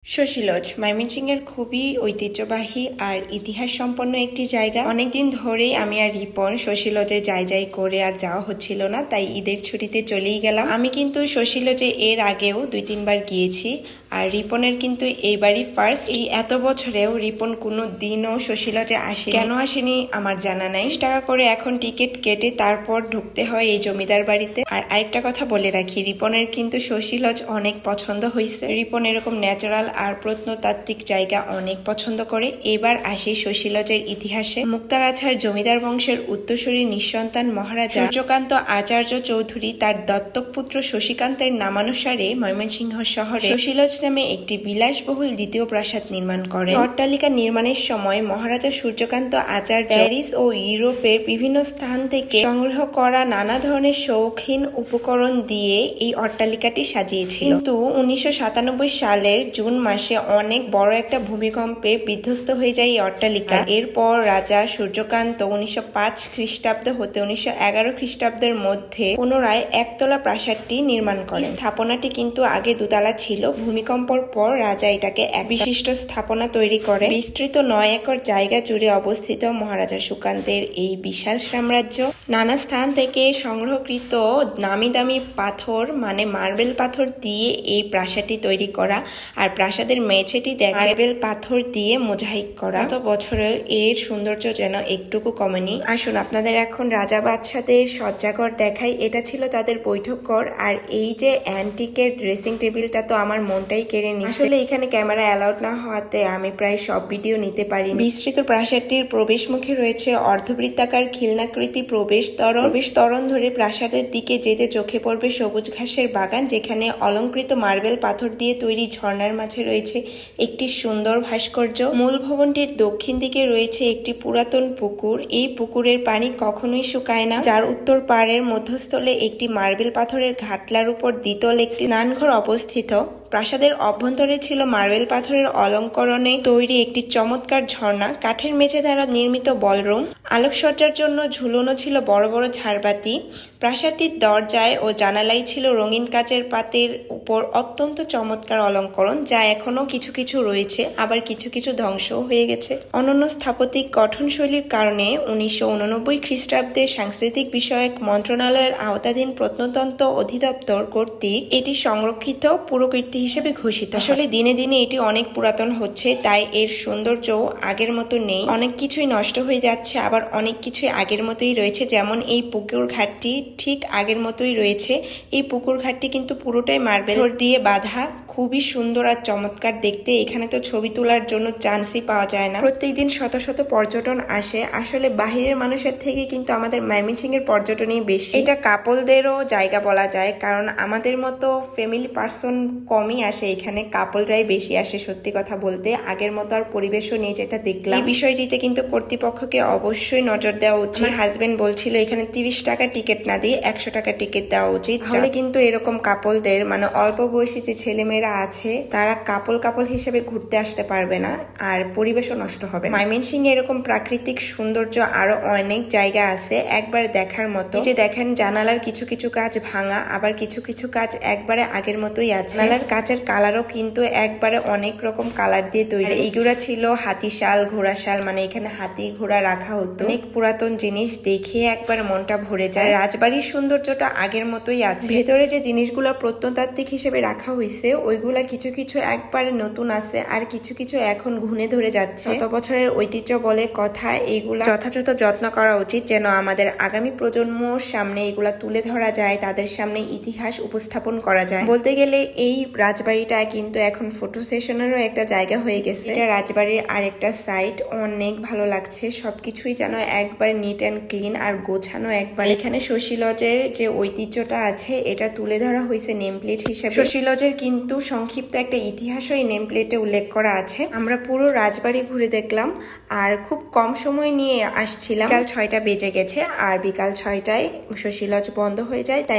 শশীলজ ময়মনসিংহের খুবই ঐতিহ্যবাহী আর ইতিহাস সম্পন্ন একটি জায়গা। অনেকদিন ধরেই আমি আর রিপন শশীলজে যাই করে আর যাওয়া হচ্ছিল না, তাই ঈদের ছুটিতে চলেই গেলাম। আমি কিন্তু শশীলজে এর আগেও 2-3 বার গিয়েছি, আর রিপনের কিন্তু এইবারই ফার্স্ট। এই এত বছরেও রিপন কোনো দিনও শশীলজে আসেনি। কেন আসেনি আমার জানা নাই। 20 টাকা করে এখন টিকিট কেটে তারপর ঢুকতে হয় এই জমিদার বাড়িতে। আর আরেকটা কথা বলে রাখি, রিপনের কিন্তু শশীলজ অনেক পছন্দ হয়েছে। রিপন এরকম ন্যাচারাল আর প্রত্নতাত্ত্বিক জায়গা অনেক পছন্দ করে। এবার আসি শশীলজের ইতিহাসে। মুক্তাগাছার জমিদার বংশের উত্তরসূরি নিঃসন্তান মহারাজা সূর্যকান্ত আচার্য চৌধুরী তার দত্তক পুত্র শশীকান্তের নামানুসারে ময়মনসিংহ শহরে শশীলজ নামে একটি বিলাসবহুল দ্বিতীয় প্রাসাদ নির্মাণ করেন। অট্টালিকা নির্মাণের সময় মহারাজা সূর্যকান্ত আচার্য প্যারিস ও ইউরোপের বিভিন্ন স্থান থেকে সংগ্রহ করা নানা ধরনের শৌখিন উপকরণ দিয়ে এই অট্টালিকাটি সাজিয়েছিল। কিন্তু 1997 সালের জুন মাসে অনেক বড় একটা ভূমিকম্পে বিধ্বস্ত হয়ে যায় এই অট্টালিকা। এরপর রাজা সূর্যকান্ত 1905 খ্রিস্টাব্দ হতে 1911 খ্রিস্টাব্দের মধ্যে পুনরায় একতলা প্রাসাদটি নির্মাণ করেন। স্থাপনাটি কিন্তু আগে দুতলা ছিল। ভূমিকম্পর পর রাজা এটাকে এক বিশিষ্ট স্থাপনা তৈরি করে। বিস্তৃত 9 একর জায়গা জুড়ে অবস্থিত মহারাজা সুকান্তের এই বিশাল সাম্রাজ্য। নানা স্থান থেকে সংগ্রহকৃত নামি দামি পাথর মানে মার্বেল পাথর দিয়ে এই প্রাসাদটি তৈরি করা, আর প্রাসাদের মেঝেটি মার্বেল পাথর দিয়ে মোজাইক করা। গত বছরে এর সৌন্দর্য যেন একটুকু কমেনি। আসুন আপনাদের এখন রাজা বাদশাদের সজ্জাঘর দেখাই। এটা ছিল তাদের বৈঠকঘর। আর এই যে অ্যান্টিকের ড্রেসিং টেবিলটা তো আমার মনটাই কেড়ে নিয়েছে। আসলে এখানে ক্যামেরা অ্যালাউড না হওয়াতে আমি প্রায় সব ভিডিও নিতে পারি। বিস্তৃত প্রাসাদটির প্রবেশ মুখে রয়েছে অর্ধবৃত্তাকার খিলনাকৃতি প্রবেশ তরণ ধরে প্রাসাদের দিকে যেতে চোখে পড়বে সবুজ ঘাসের বাগান, যেখানে অলংকৃত মার্বেল পাথর দিয়ে তৈরি ঝর্ণার মাঝে রয়েছে একটি সুন্দর ভাস্কর্য। মূল ভবনটির দক্ষিণ দিকে রয়েছে একটি পুরাতন পুকুর। এই পুকুরের পানি কখনোই শুকায় না, যার উত্তর পাড়ের মধ্যস্থলে একটি মার্বেল পাথরের ঘাটলার উপর দ্বিতল একটি স্নানঘর অবস্থিত। প্রাসাদের অভ্যন্তরে ছিল মার্বেল পাথরের অলঙ্করণে তৈরি একটি চমৎকার ঝর্ণা, কাঠের মেঝে দ্বারা নির্মিত বলরুম, আলোকসজ্জার জন্য ঝুলনো ছিল বড় বড় ঝাড়বাতি। প্রাসাদটির দরজায় ও জানালায় ছিল রঙিন কাচের পাতের উপর অত্যন্ত চমৎকার অলঙ্করণ, যা এখনো কিছু কিছু রয়েছে, আবার কিছু কিছু ধ্বংস হয়ে গেছে। অনন্য স্থাপত্যিক গঠনশৈলীর কারণে 1989 খ্রিস্টাব্দে সাংস্কৃতিক বিষয়ক মন্ত্রণালয়ের আওতাধীন প্রত্নতত্ত্ব অধিদপ্তর কর্তৃক এটি সংরক্ষিত পুরকীর্তি হিসেবে ঘোষিত। আসলে দিনে দিনে এটি অনেক পুরাতন হচ্ছে, তাই এর সৌন্দর্য আগের মতো নেই। অনেক কিছুই নষ্ট হয়ে যাচ্ছে, আবার অনেক কিছুই আগের মতোই রয়েছে। যেমন এই পুকুর ঘাটটি ঠিক আগের মতোই রয়েছে। এই পুকুর ঘাটটি কিন্তু পুরোটাই মার্বেল দিয়ে বাঁধা, খুবই সুন্দর আর চমৎকার দেখতে। এখানে তো ছবি তোলার জন্য চান্সই পাওয়া যায় না। প্রত্যেকদিন শত শত পর্যটন আসে। আসলে বাহিরের মানুষের থেকে কিন্তু আমাদের ময়মনসিংহের পর্যটনই বেশি। এটা কাপলদেরও জায়গা বলা যায়, কারণ আমাদের মতো ফ্যামিলি পার্সন কমই আসে এখানে, কাপলরাই বেশি আসে। সত্যি কথা বলতে আগের মতো আর পরিবেশও নেই, যেটা দেখলাম। এই বিষয়টিতে কিন্তু কর্তৃপক্ষকে অবশ্যই নজর দেওয়া উচিত। আমার হাজবেন্ড বলছিল এখানে 30 টাকা টিকিট না দিয়ে 100 টাকা টিকিট দেওয়া উচিত, তাহলে কিন্তু এরকম কাপলদের মানে অল্প বয়সী যে ছেলেমেয়েরা আছে তারা কাপল হিসেবে ঘুরতে আসতে পারবে না, আর পরিবেশও নষ্ট হবে। ময়মনসিংহে এরকম প্রাকৃতিক সৌন্দর্য আরো অনেক জায়গা আছে একবার দেখার মতো। যে দেখেন জানালার কিছু কিছু কাজ ভাঙা, আবার কিছু কিছু কাজ একবারে আগের মতোই আছে। জানালার কাচের কালারও কিন্তু একবারে অনেক রকম কালার দিয়ে তৈরি। এইগুলা ছিল হাতিশাল, ঘোড়াশাল, মানে এখানে হাতি ঘোড়া রাখা হতো। অনেক পুরাতন জিনিস দেখে একবার মনটা ভরে যায়। রাজবাড়ির সৌন্দর্যটা আগের মতোই আছে। ভেতরে যে জিনিসগুলো প্রত্নতাত্ত্বিক হিসেবে রাখা হয়েছে ওইগুলা কিছু কিছু একবারে নতুন আছে, আর কিছু কিছু এখন ঘুণে ধরে যাচ্ছে। গত বছরের ঐতিহ্য বলে কথা, এইগুলা যথাযথ যত্ন করা উচিত, যেন আমাদের আগামী প্রজন্মর সামনে এগুলা তুলে ধরা যায়, তাদের সামনে ইতিহাস উপস্থাপন করা যায়। বলতে গেলে এই রাজবাড়িটা কিন্তু এখন ফটো সেশনেরও একটা জায়গা হয়ে গেছে। এটা রাজবাড়ির আরেকটা সাইট, অনেক ভালো লাগছে। সবকিছুই যেন একবার নিট অ্যান্ড ক্লিন আর গোছানো একবার। এখানে শশীলজের যে ঐতিহ্যটা আছে এটা তুলে ধরা হয়েছে নেম প্লেট হিসেবে। শশীলজের কিন্তু সংক্ষিপ্ত একটা ইতিহাসও এই নেম প্লেটে উল্লেখ করা আছে। আমরা পুরো রাজবাড়ি ঘুরে দেখলাম, আর খুব কম সময় নিয়ে আসছিলাম। বিকাল 6টা বেজে গেছে, আর বিকাল 6টায় শশীলজ বন্ধ হয়ে যায়, তাই